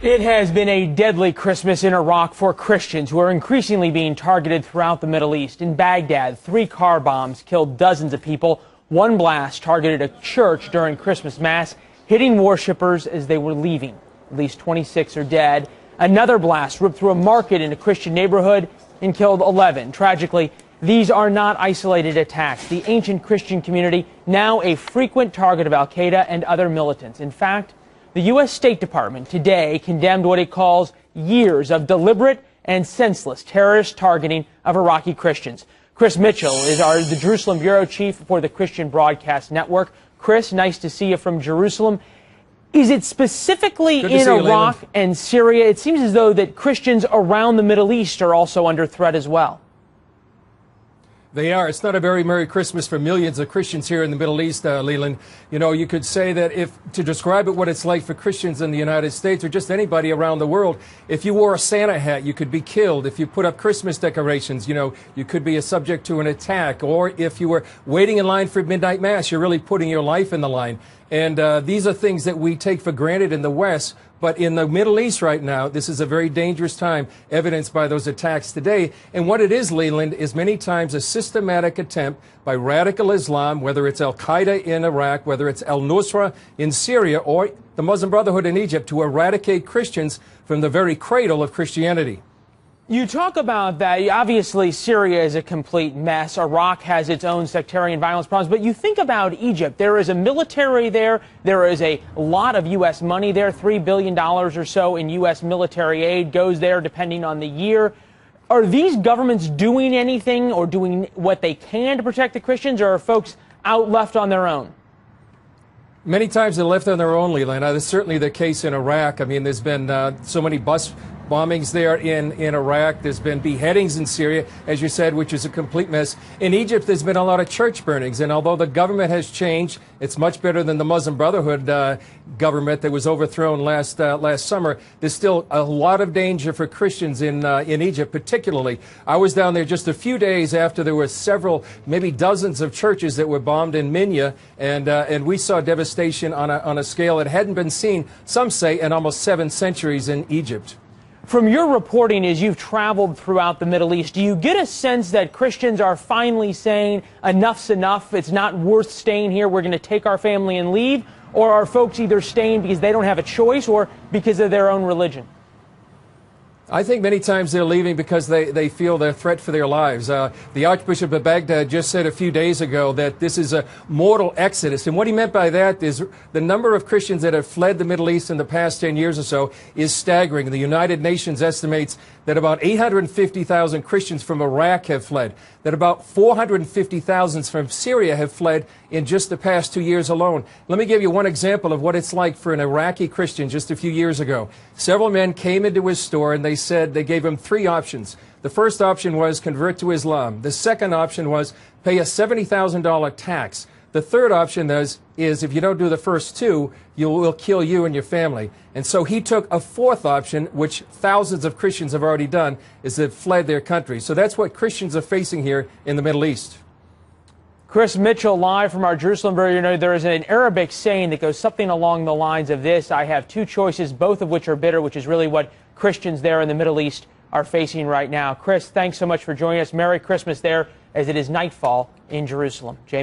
It has been a deadly Christmas in Iraq for Christians who are increasingly being targeted throughout the Middle East. In Baghdad, 3 car bombs killed dozens of people. One blast targeted a church during Christmas Mass, hitting worshippers as they were leaving. At least 26 are dead. Another blast ripped through a market in a Christian neighborhood and killed 11. Tragically, these are not isolated attacks. The ancient Christian community now a frequent target of al-Qaeda and other militants. In fact, the U.S. State Department today condemned what it calls years of deliberate and senseless terrorist targeting of Iraqi Christians. Chris Mitchell is the Jerusalem bureau chief for the Christian Broadcast Network. Chris, nice to see you from Jerusalem. Is it specifically in Iraq and Syria? It seems as though that Christians around the Middle East are also under threat as well. They are. It's not a very Merry Christmas for millions of Christians here in the Middle East, Leland. You know, you could say that to describe it what it's like for Christians in the United States or just anybody around the world, if you wore a Santa hat, you could be killed. If you put up Christmas decorations, you know, you could be subject to an attack. Or if you were waiting in line for midnight mass, you're really putting your life in the line. And these are things that we take for granted in the West. But in the Middle East right now, this is a very dangerous time, evidenced by those attacks today. And what it is, Leland, is many times a systematic attempt by radical Islam, whether it's al-Qaeda in Iraq, whether it's al-Nusra in Syria, or the Muslim Brotherhood in Egypt, to eradicate Christians from the very cradle of Christianity. You talk about that. Obviously, Syria is a complete mess. Iraq has its own sectarian violence problems. But you think about Egypt. There is a military there. There is a lot of U.S. money there. $3 billion or so in U.S. military aid goes there depending on the year. Are these governments doing anything or doing what they can to protect the Christians, or are folks out left on their own? Many times they're left on their own, Leland. That's certainly the case in Iraq. I mean, there's been so many bus bombings there in Iraq. There's been beheadings in Syria, as you said, which is a complete mess. In Egypt, there's been a lot of church burnings. And although the government has changed, it's much better than the Muslim Brotherhood government that was overthrown last summer. There's still a lot of danger for Christians in Egypt, particularly. I was down there just a few days after there were several, maybe dozens of churches that were bombed in Minya, and we saw devastation on a scale that hadn't been seen, some say, in almost 7 centuries in Egypt. From your reporting as you've traveled throughout the Middle East, do you get a sense that Christians are finally saying enough's enough, it's not worth staying here, we're going to take our family and leave? Or are folks either staying because they don't have a choice or because of their own religion? I think many times they're leaving because they feel they're a threat for their lives. The Archbishop of Baghdad just said a few days ago that this is a mortal exodus. And what he meant by that is the number of Christians that have fled the Middle East in the past 10 years or so is staggering. The United Nations estimates that about 850,000 Christians from Iraq have fled, that about 450,000 from Syria have fled in just the past 2 years alone. Let me give you one example of what it's like for an Iraqi Christian just a few years ago. Several men came into his store and they said they gave him 3 options. The first option was convert to Islam. The second option was pay a $70,000 tax. The third option is if you don't do the first 2, we'll kill you and your family. And so he took a 4th option, which thousands of Christians have already done, is they've fled their country. So that's what Christians are facing here in the Middle East. Chris Mitchell, live from our Jerusalem bureau. You know, there is an Arabic saying that goes something along the lines of this: I have 2 choices, both of which are bitter, which is really what Christians there in the Middle East are facing right now. Chris, thanks so much for joining us. Merry Christmas there, as it is nightfall in Jerusalem. James.